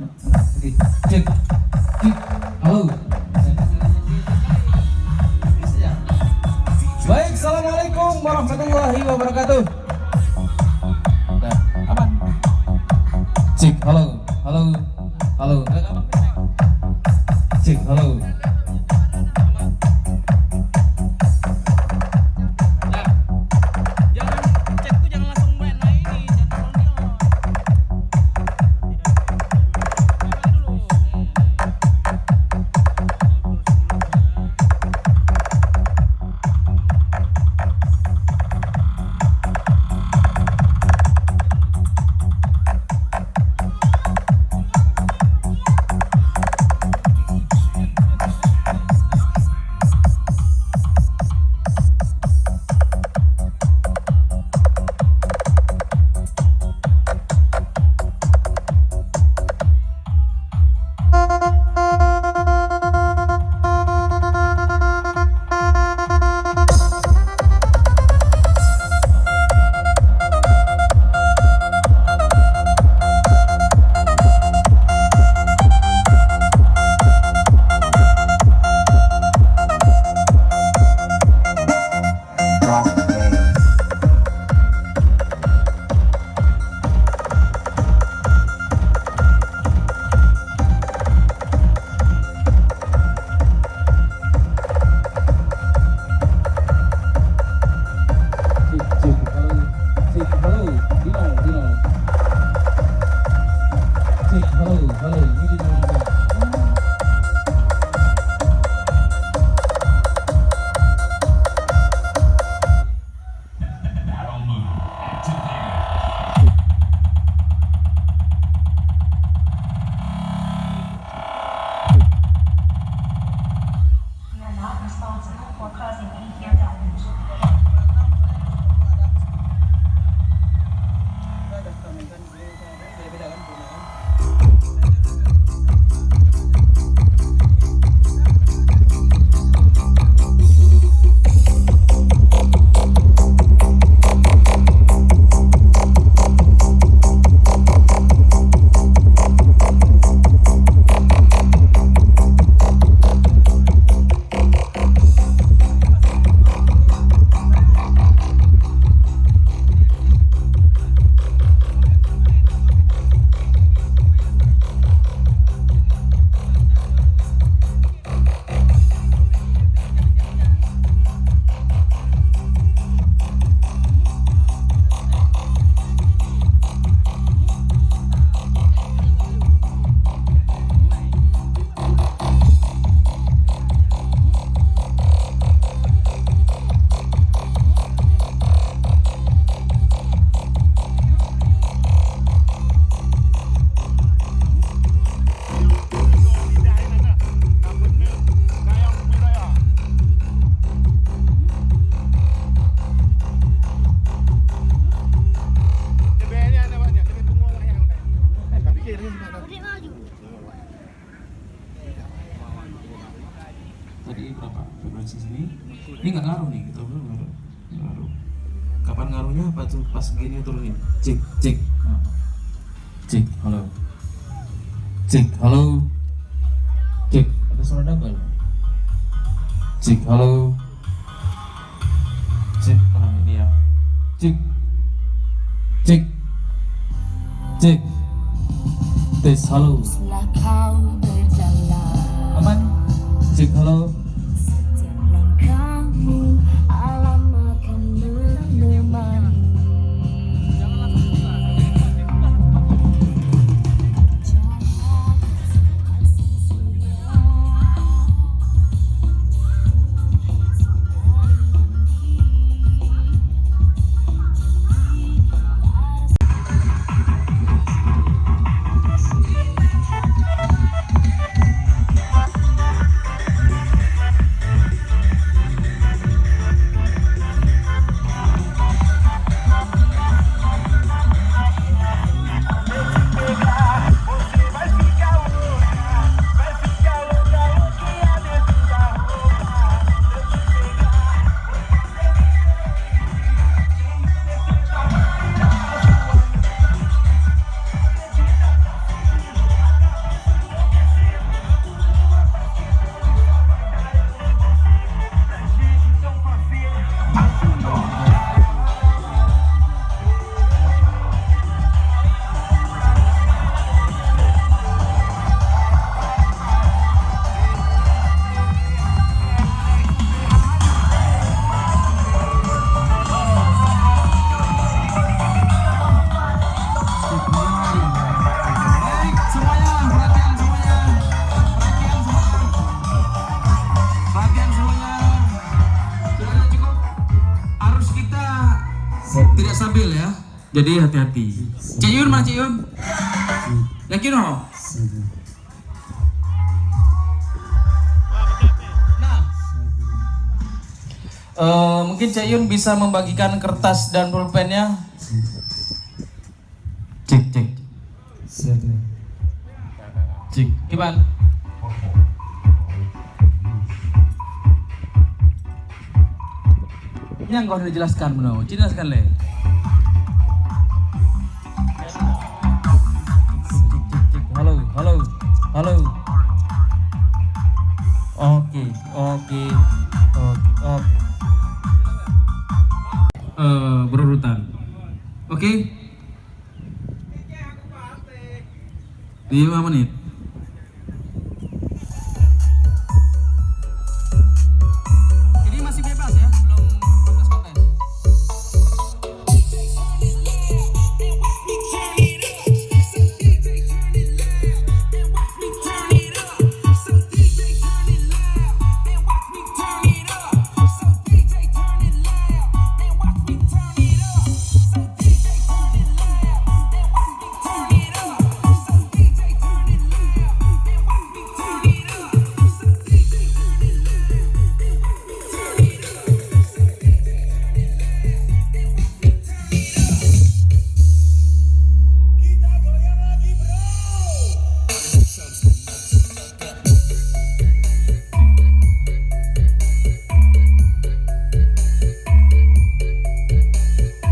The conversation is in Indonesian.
Oke, cek, cek, halo. Baik, assalamualaikum warahmatullahi wabarakatuh. Nah, aman. Cek, halo, halo, halo. Cek, halo. Tadi berapa frekuensi sini? Ini nggak ngaruh nih, kita belum ngaruh. Kapan ngaruhnya? Apa tuh pas gini turunin? Cek, cek, cek, halo, cek, halo, cek. Ada suara double. Cek, halo, cek. Nah ini ya. Cek, cek, cek. Tes, halo. Aman? Cek, halo. Jadi hati-hati. Cik Yun mana Cik Yun? Yakin no? Mungkin Cik Yun bisa membagikan kertas dan pulpennya. Cik. Cik, gimana? Ini yang kau udah dijelaskan benar, jelaskan le. Halo. Oke. Berurutan. Oke. 5 menit.